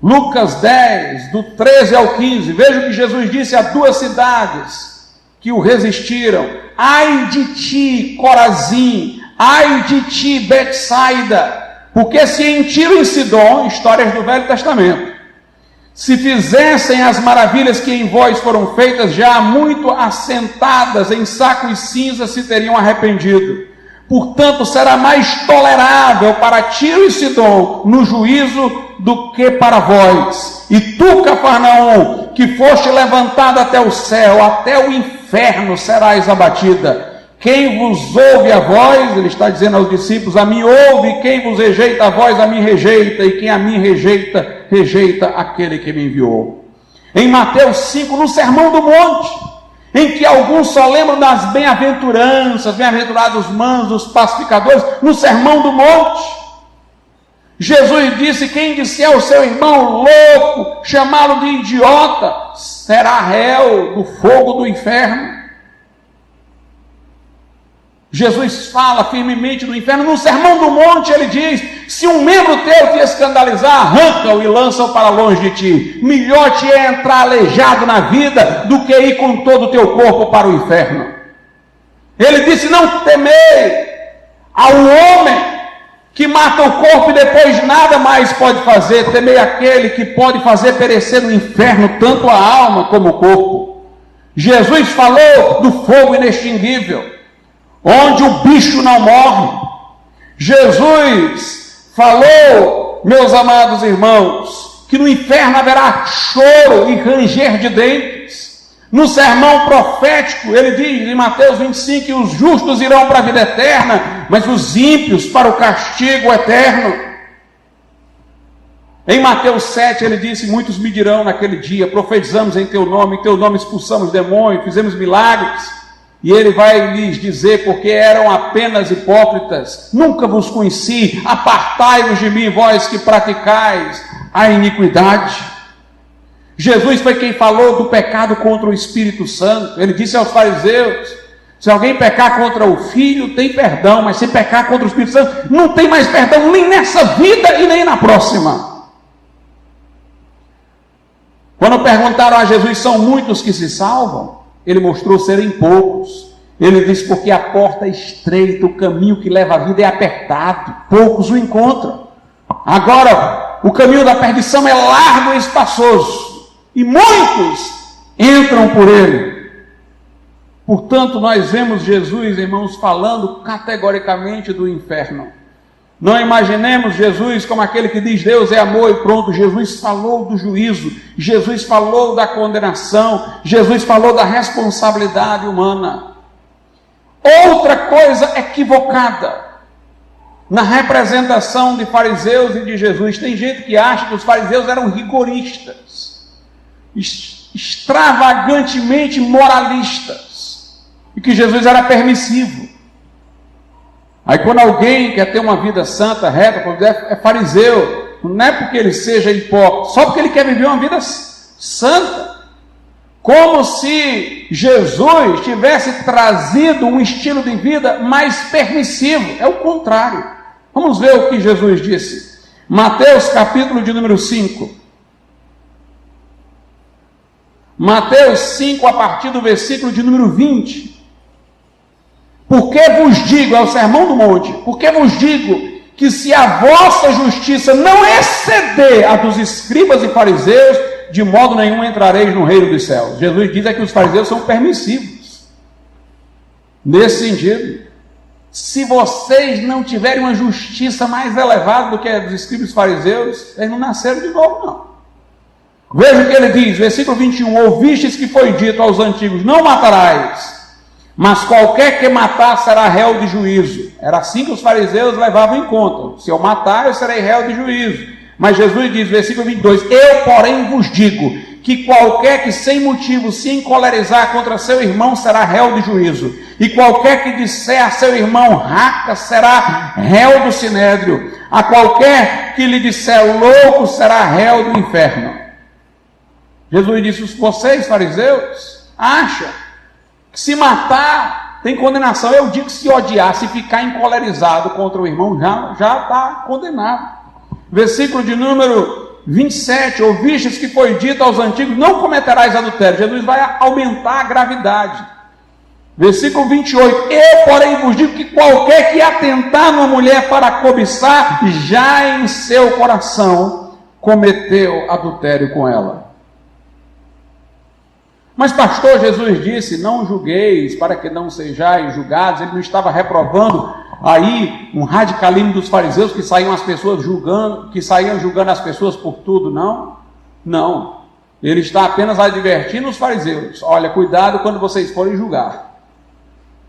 Lucas 10, do 13 ao 15. Veja o que Jesus disse a duas cidades que o resistiram. Ai de ti, Corazim, ai de ti, Betsaida, porque se em Tiro e em Sidom, histórias do Velho Testamento, se fizessem as maravilhas que em vós foram feitas, já há muito assentadas em saco e cinza se teriam arrependido. Portanto, será mais tolerável para Tiro e Sidom no juízo do que para vós. E tu, Cafarnaum, que foste levantado até o céu, até o inferno serás abatida. Quem vos ouve a vós, ele está dizendo aos discípulos, a mim ouve, quem vos rejeita a vós, a mim rejeita, e quem a mim rejeita, rejeita aquele que me enviou. Em Mateus 5, no Sermão do Monte, em que alguns só lembram das bem-aventuranças, bem-aventurados mansos, os pacificadores, no Sermão do Monte, Jesus disse, quem disser ao seu irmão louco, chamá-lo de idiota, será réu do fogo do inferno. Jesus fala firmemente do inferno. No Sermão do Monte ele diz, se um membro teu te escandalizar, arranca-o e lança-o para longe de ti. Melhor te é entrar aleijado na vida do que ir com todo o teu corpo para o inferno. Ele disse, não temei ao homem que mata o corpo e depois nada mais pode fazer. Temei aquele que pode fazer perecer no inferno tanto a alma como o corpo. Jesus falou do fogo inextinguível, onde o bicho não morre. Jesus falou, meus amados irmãos, que no inferno haverá choro e ranger de dentes. No sermão profético, ele diz em Mateus 25 que os justos irão para a vida eterna, mas os ímpios para o castigo eterno. Em Mateus 7 ele disse, muitos me dirão naquele dia, profetizamos em teu nome expulsamos demônios, fizemos milagres. E ele vai lhes dizer, porque eram apenas hipócritas, nunca vos conheci, apartai-vos de mim, vós que praticais a iniquidade. Jesus foi quem falou do pecado contra o Espírito Santo. Ele disse aos fariseus, se alguém pecar contra o Filho, tem perdão, mas se pecar contra o Espírito Santo, não tem mais perdão, nem nessa vida e nem na próxima. Quando perguntaram a Jesus, são muitos que se salvam? Ele mostrou serem poucos. Ele disse, porque a porta é estreita, o caminho que leva à vida é apertado, poucos o encontram. Agora, o caminho da perdição é largo e espaçoso, e muitos entram por ele. Portanto, nós vemos Jesus, irmãos, falando categoricamente do inferno. Não imaginemos Jesus como aquele que diz Deus é amor e pronto. Jesus falou do juízo, Jesus falou da condenação, Jesus falou da responsabilidade humana. Outra coisa equivocada na representação de fariseus e de Jesus. Tem gente que acha que os fariseus eram rigoristas. extravagantemente moralistas, e que Jesus era permissivo. Aí quando alguém quer ter uma vida santa, reta, é fariseu, não é porque ele seja hipócrita, só porque ele quer viver uma vida santa. Como se Jesus tivesse trazido um estilo de vida mais permissivo. É o contrário. Vamos ver o que Jesus disse. Mateus capítulo de número 5. Mateus 5, a partir do versículo de número 20. Porque vos digo, é o sermão do monte, porque vos digo que se a vossa justiça não exceder a dos escribas e fariseus, de modo nenhum entrareis no reino dos céus. Jesus diz que os fariseus são permissivos. Nesse sentido, se vocês não tiverem uma justiça mais elevada do que a dos escribas e fariseus, eles não nasceram de novo, não. Veja o que ele diz, versículo 21, ouvistes que foi dito aos antigos, não matarás, mas qualquer que matar será réu de juízo. Era assim que os fariseus levavam em conta. Se eu matar, eu serei réu de juízo. Mas Jesus diz, versículo 22, eu, porém, vos digo, que qualquer que sem motivo se encolerizar contra seu irmão será réu de juízo. E qualquer que disser a seu irmão raca será réu do sinédrio. A qualquer que lhe disser louco será réu do inferno. Jesus disse, vocês, fariseus, acham que se matar tem condenação. Eu digo que se odiar, se ficar encolerizado contra o irmão, já está condenado. Versículo de número 27, ouvistes que foi dito aos antigos, não cometerás adultério. Jesus vai aumentar a gravidade. Versículo 28, eu, porém, vos digo que qualquer que atentar numa mulher para cobiçar, já em seu coração cometeu adultério com ela. Mas pastor, Jesus disse, não julgueis para que não sejais julgados. Ele não estava reprovando aí um radicalismo dos fariseus que saíam julgando as pessoas por tudo, não. Ele está apenas advertindo os fariseus, olha, cuidado quando vocês forem julgar,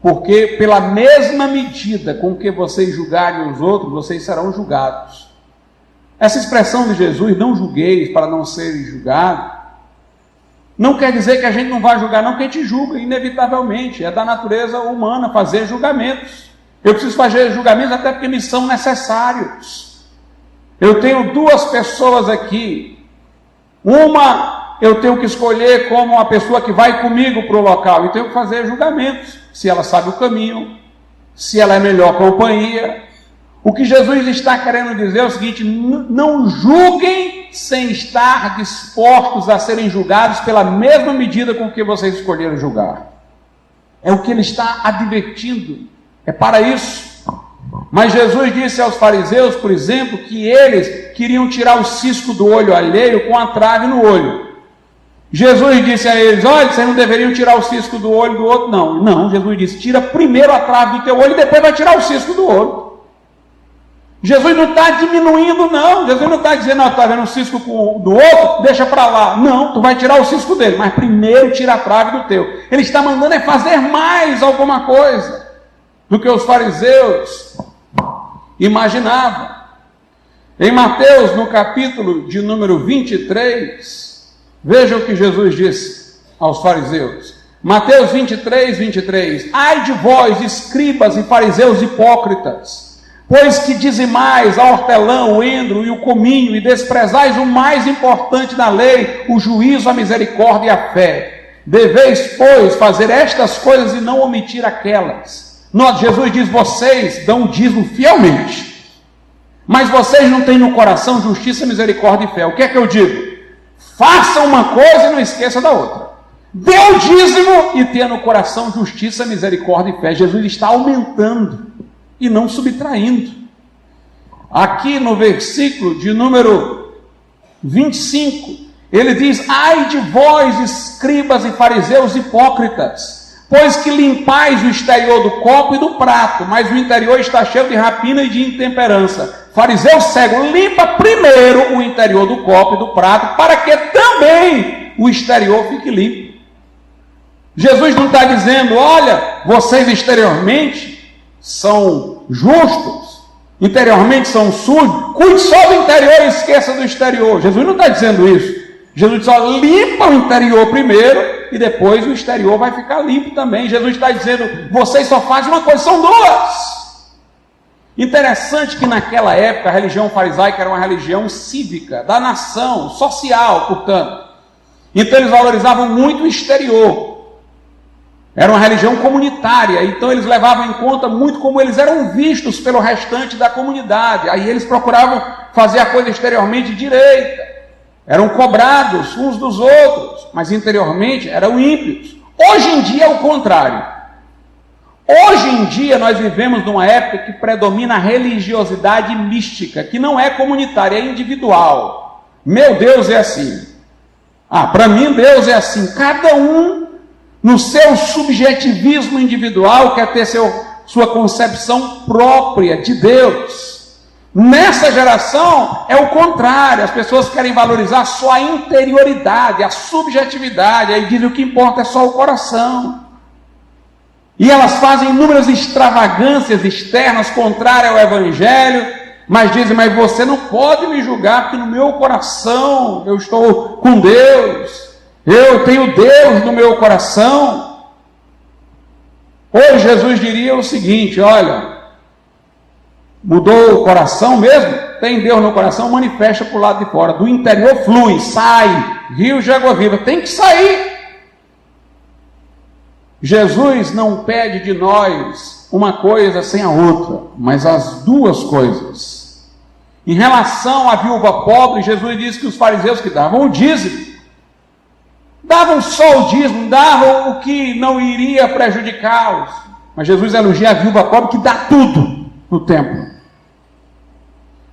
porque pela mesma medida com que vocês julgarem os outros, vocês serão julgados. Essa expressão de Jesus, não julgueis para não serem julgados, não quer dizer que a gente não vai julgar, não, que a gente julga, inevitavelmente, é da natureza humana fazer julgamentos. Eu preciso fazer julgamentos até porque me são necessários. Eu tenho duas pessoas aqui. Uma eu tenho que escolher como uma pessoa que vai comigo para o local. E tenho que fazer julgamentos. Se ela sabe o caminho, se ela é melhor companhia. O que Jesus está querendo dizer é o seguinte, não julguem sem estar dispostos a serem julgados pela mesma medida com que vocês escolheram julgar. É o que ele está advertindo. É para isso. Mas Jesus disse aos fariseus, por exemplo, que eles queriam tirar o cisco do olho alheio com a trave no olho. Jesus disse a eles, olha, vocês não deveriam tirar o cisco do olho do outro, não. Não, Jesus disse, tira primeiro a trave do teu olho e depois vai tirar o cisco do olho. Jesus não está diminuindo, não. Jesus não está dizendo, não, está vendo o cisco do outro, deixa para lá. Não, tu vai tirar o cisco dele, mas primeiro tira a trave do teu. Ele está mandando é fazer mais alguma coisa do que os fariseus imaginavam. Em Mateus, no capítulo de número 23, veja o que Jesus disse aos fariseus. Mateus 23. Ai de vós, escribas e fariseus hipócritas, pois que dizimais a hortelã, o endro e o cominho, e desprezais o mais importante da lei, o juízo, a misericórdia e a fé. Deveis, pois, fazer estas coisas e não omitir aquelas. Jesus diz, vocês dão o dízimo fielmente, mas vocês não têm no coração justiça, misericórdia e fé. O que é que eu digo? Faça uma coisa e não esqueça da outra. Dê o dízimo e tenha no coração justiça, misericórdia e fé. Jesus está aumentando e não subtraindo. Aqui no versículo de número 25, ele diz, ai de vós, escribas e fariseus hipócritas, pois que limpais o exterior do copo e do prato, mas o interior está cheio de rapina e de intemperança. Fariseu cego, limpa primeiro o interior do copo e do prato, para que também o exterior fique limpo. Jesus não está dizendo, olha, vocês exteriormente são justos, interiormente são sujos, cuide só do interior e esqueça do exterior. Jesus não está dizendo isso. Jesus diz, ó, limpa o interior primeiro e depois o exterior vai ficar limpo também. Jesus está dizendo, vocês só fazem uma coisa, são duas. Interessante que naquela época a religião farisaica era uma religião cívica, da nação, social, portanto. Então eles valorizavam muito o exterior. Era uma religião comunitária, então eles levavam em conta muito como eles eram vistos pelo restante da comunidade. Aí eles procuravam fazer a coisa exteriormente direita. Eram cobrados uns dos outros, mas interiormente eram ímpios. Hoje em dia é o contrário. Hoje em dia nós vivemos numa época que predomina a religiosidade mística, que não é comunitária, é individual. Meu Deus é assim. Para mim Deus é assim. Cada um, no seu subjetivismo individual, quer ter sua concepção própria de Deus. Nessa geração é o contrário. As pessoas querem valorizar só a interioridade, a subjetividade. Aí dizem o que importa é só o coração. E elas fazem inúmeras extravagâncias externas contrárias ao Evangelho, mas dizem, mas você não pode me julgar, porque no meu coração eu estou com Deus, eu tenho Deus no meu coração. Hoje Jesus diria o seguinte, olha, mudou o coração mesmo? Tem Deus no coração, manifesta para o lado de fora, do interior flui, sai, rio de água viva, tem que sair. Jesus não pede de nós uma coisa sem a outra, mas as duas coisas. Em relação à viúva pobre, Jesus disse que os fariseus que davam o dízimo, davam só o dízimo, davam o que não iria prejudicá-los. Mas Jesus elogia a viúva pobre que dá tudo no templo.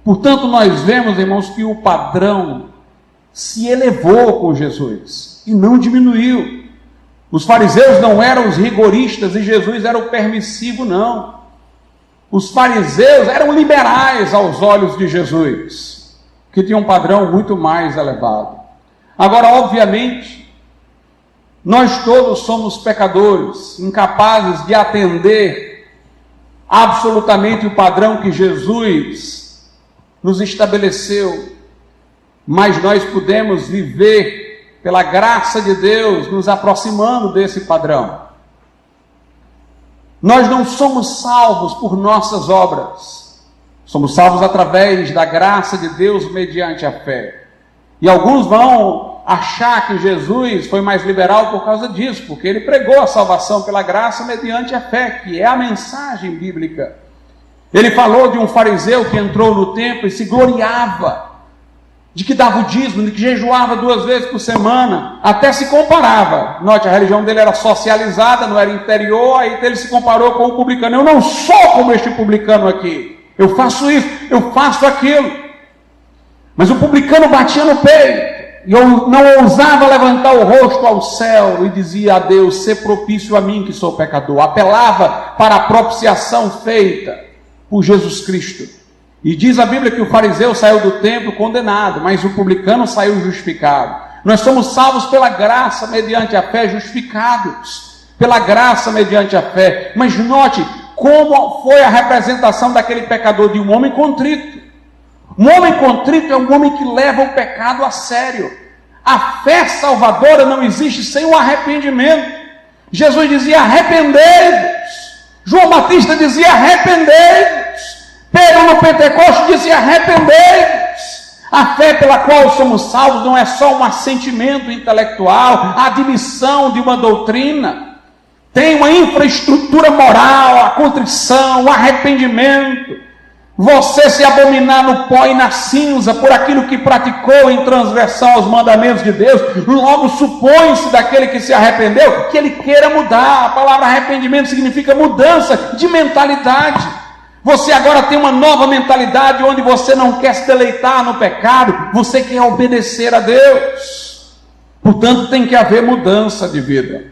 Portanto, nós vemos, irmãos, que o padrão se elevou com Jesus e não diminuiu. Os fariseus não eram os rigoristas e Jesus era o permissivo, não. Os fariseus eram liberais aos olhos de Jesus, que tinham um padrão muito mais elevado. Agora, obviamente, nós todos somos pecadores, incapazes de atender absolutamente o padrão que Jesus nos estabeleceu, mas nós podemos viver pela graça de Deus, nos aproximando desse padrão. Nós não somos salvos por nossas obras. Somos salvos através da graça de Deus mediante a fé. E alguns vão achar que Jesus foi mais liberal por causa disso, porque ele pregou a salvação pela graça mediante a fé, que é a mensagem bíblica. Ele falou de um fariseu que entrou no templo e se gloriava de que dava o dízimo, de que jejuava 2 vezes por semana, até se comparava. Note, a religião dele era socializada, não era interior, aí ele se comparou com o publicano. Eu não sou como este publicano aqui, eu faço isso, eu faço aquilo. Mas o publicano batia no peito, e eu não ousava levantar o rosto ao céu, e dizia a Deus, sê propício a mim que sou pecador. Apelava para a propiciação feita por Jesus Cristo. E diz a Bíblia que o fariseu saiu do templo condenado, mas o publicano saiu justificado. Nós somos salvos pela graça mediante a fé, justificados pela graça mediante a fé. Mas note como foi a representação daquele pecador, de um homem contrito. Um homem contrito é um homem que leva o pecado a sério. A fé salvadora não existe sem o arrependimento. Jesus dizia, arrependei-vos. João Batista dizia, arrependei-vos. Pedro no Pentecostes dizia, arrependei-vos. A fé pela qual somos salvos não é só um assentimento intelectual, a admissão de uma doutrina. Tem uma infraestrutura moral, a contrição, o arrependimento. Você se abominar no pó e na cinza por aquilo que praticou em transgressão aos mandamentos de Deus, logo supõe-se daquele que se arrependeu que ele queira mudar. A palavra arrependimento significa mudança de mentalidade. Você agora tem uma nova mentalidade onde você não quer se deleitar no pecado, você quer obedecer a Deus. Portanto, tem que haver mudança de vida.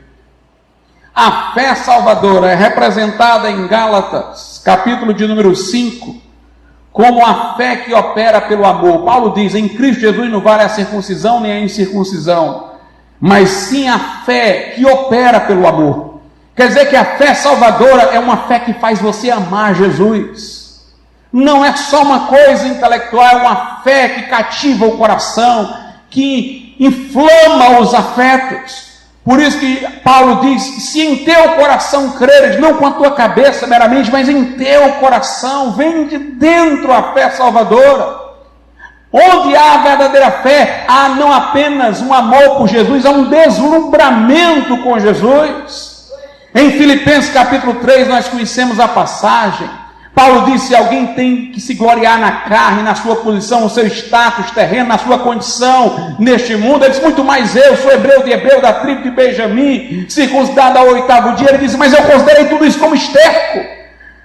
A fé salvadora é representada em Gálatas, capítulo de número 5, como a fé que opera pelo amor. Paulo diz, em Cristo Jesus não vale a circuncisão nem a incircuncisão, mas sim a fé que opera pelo amor. Quer dizer que a fé salvadora é uma fé que faz você amar Jesus. Não é só uma coisa intelectual, é uma fé que cativa o coração, que inflama os afetos. Por isso que Paulo diz: se em teu coração creres, não com a tua cabeça meramente, mas em teu coração, vem de dentro a fé salvadora. Onde há a verdadeira fé, há não apenas um amor por Jesus, há um deslumbramento com Jesus. Em Filipenses capítulo 3 nós conhecemos a passagem. Paulo disse: se alguém tem que se gloriar na carne, na sua posição, no seu status terreno, na sua condição neste mundo, ele disse: muito mais eu, sou hebreu de hebreu, da tribo de Benjamim, circuncidado ao 8º dia. Ele disse: mas eu considerei tudo isso como esterco,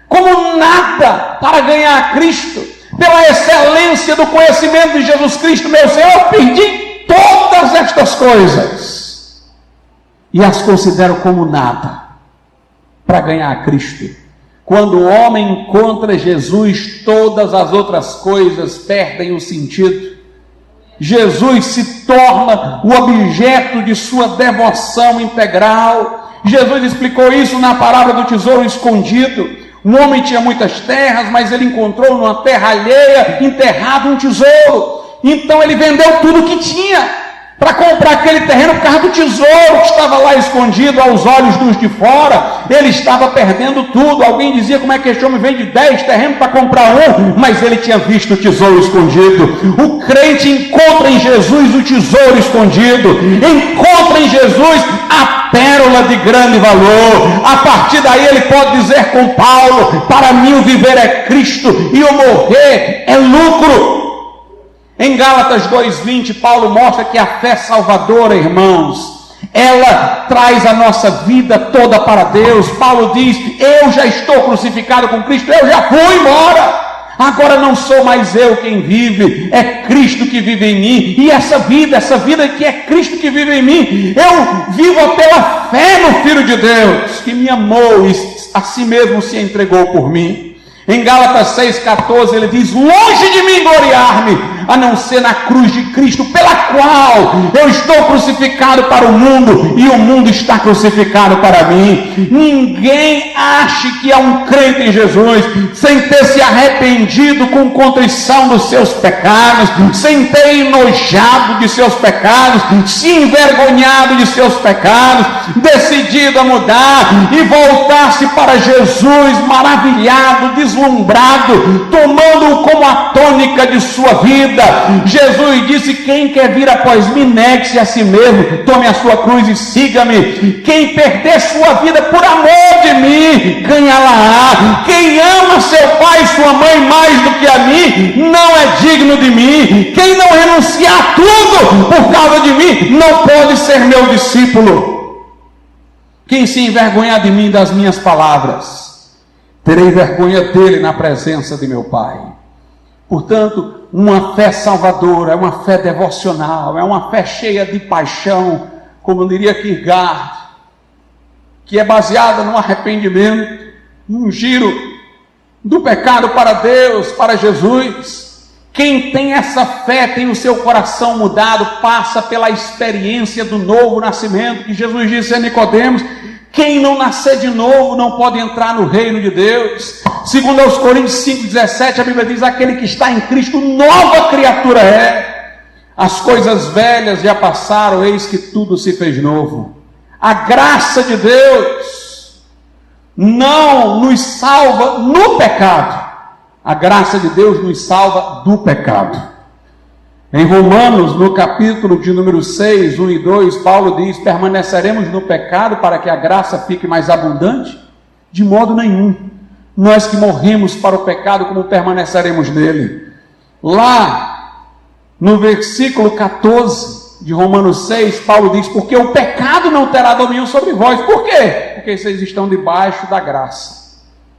como nada, para ganhar a Cristo. Pela excelência do conhecimento de Jesus Cristo, meu Senhor, eu perdi todas estas coisas e as considero como nada para ganhar a Cristo. Quando o homem encontra Jesus, todas as outras coisas perdem o sentido. Jesus se torna o objeto de sua devoção integral. Jesus explicou isso na parábola do tesouro escondido. Um homem tinha muitas terras, mas ele encontrou numa terra alheia, enterrado um tesouro. Então ele vendeu tudo que tinha para comprar aquele terreno por causa do tesouro que estava lá escondido aos olhos dos de fora. Ele estava perdendo tudo. Alguém dizia: como é que este homem vende 10 terrenos para comprar um? Mas ele tinha visto o tesouro escondido. O crente encontra em Jesus o tesouro escondido, encontra em Jesus a pérola de grande valor. A partir daí ele pode dizer com Paulo: para mim o viver é Cristo e o morrer é lucro. Em Gálatas 2:20, Paulo mostra que a fé salvadora, irmãos, ela traz a nossa vida toda para Deus. Paulo diz: eu já estou crucificado com Cristo, eu já fui embora. Agora não sou mais eu quem vive, é Cristo que vive em mim. E essa vida que é Cristo que vive em mim, eu vivo pela fé no Filho de Deus, que me amou e a si mesmo se entregou por mim. Em Gálatas 6,14 ele diz: longe de mim gloriar-me, a não ser na cruz de Cristo, pela qual eu estou crucificado para o mundo e o mundo está crucificado para mim. Ninguém ache que é um crente em Jesus sem ter se arrependido com contrição dos seus pecados, sem ter enojado de seus pecados, se envergonhado de seus pecados, decidido a mudar e voltar-se para Jesus maravilhado, deslumbrado, tomando-o como a tônica de sua vida. Jesus disse: quem quer vir após mim, negue-se a si mesmo, tome a sua cruz e siga-me. Quem perder sua vida por amor de mim, ganhá-la-á. Quem ama seu pai e sua mãe mais do que a mim, não é digno de mim. Quem não renunciar a tudo por causa de mim, não pode ser meu discípulo. Quem se envergonhar de mim e das minhas palavras, terei vergonha dele na presença de meu Pai. Portanto, uma fé salvadora é uma fé devocional, é uma fé cheia de paixão, como diria Kierkegaard, que é baseada no arrependimento, num giro do pecado para Deus, para Jesus. Quem tem essa fé, tem o seu coração mudado, passa pela experiência do novo nascimento, que Jesus disse a Nicodemos: quem não nascer de novo não pode entrar no reino de Deus. Segundo aos Coríntios 5,17, a Bíblia diz: aquele que está em Cristo, nova criatura é. As coisas velhas já passaram, eis que tudo se fez novo. A graça de Deus não nos salva no pecado. A graça de Deus nos salva do pecado. Em Romanos, no capítulo de número 6, 1 e 2, Paulo diz: permaneceremos no pecado para que a graça fique mais abundante? De modo nenhum. Nós que morremos para o pecado, como permaneceremos nele? Lá, no versículo 14 de Romanos 6, Paulo diz: porque o pecado não terá domínio sobre vós. Por quê? Porque vocês estão debaixo da graça.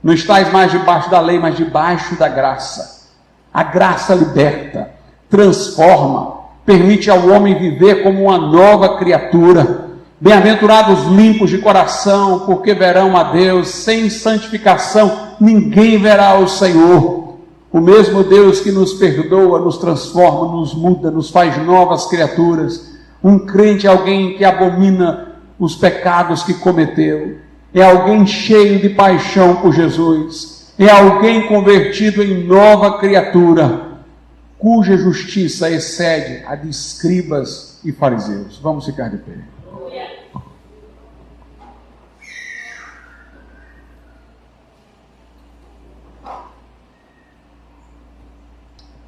Não estáis mais debaixo da lei, mas debaixo da graça. A graça liberta, transforma, permite ao homem viver como uma nova criatura. Bem-aventurados limpos de coração, porque verão a Deus. Sem santificação ninguém verá o Senhor. O mesmo Deus que nos perdoa, nos transforma, nos muda, nos faz novas criaturas. Um crente é alguém que abomina os pecados que cometeu, é alguém cheio de paixão por Jesus, é alguém convertido em nova criatura. cuja justiça excede a de escribas e fariseus. Vamos ficar de pé.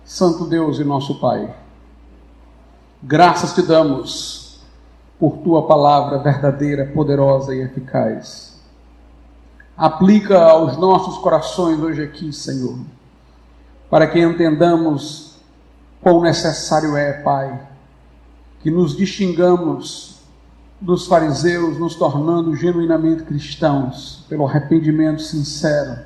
Santo Deus e nosso Pai, graças te damos por tua palavra verdadeira, poderosa e eficaz. Aplica aos nossos corações hoje aqui, Senhor, para que entendamos quão necessário é, Pai, que nos distingamos dos fariseus, nos tornando genuinamente cristãos, pelo arrependimento sincero,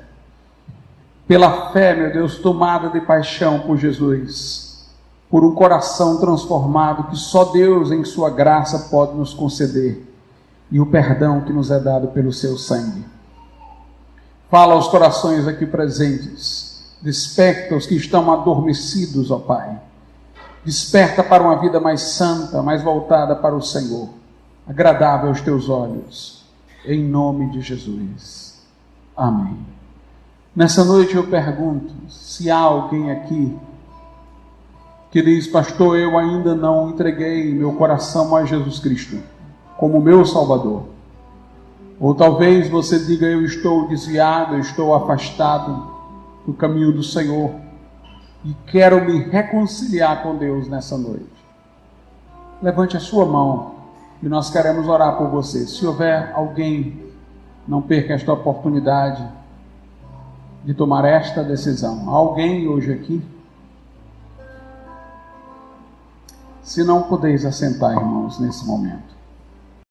pela fé, meu Deus, tomada de paixão por Jesus, por um coração transformado que só Deus, em sua graça, pode nos conceder, e o perdão que nos é dado pelo seu sangue. Fala aos corações aqui presentes, desperta os que estão adormecidos, ó Pai. Desperta para uma vida mais santa, mais voltada para o Senhor, agradável aos teus olhos, em nome de Jesus. Amém. Nessa noite eu pergunto, se há alguém aqui que diz: pastor, eu ainda não entreguei meu coração a Jesus Cristo como meu Salvador. Ou talvez você diga: eu estou desviado, eu estou afastado do caminho do Senhor e quero me reconciliar com Deus nessa noite. Levante a sua mão e nós queremos orar por você. Se houver alguém, não perca esta oportunidade de tomar esta decisão. Há alguém hoje aqui? Se não, podeis assentar, irmãos, nesse momento.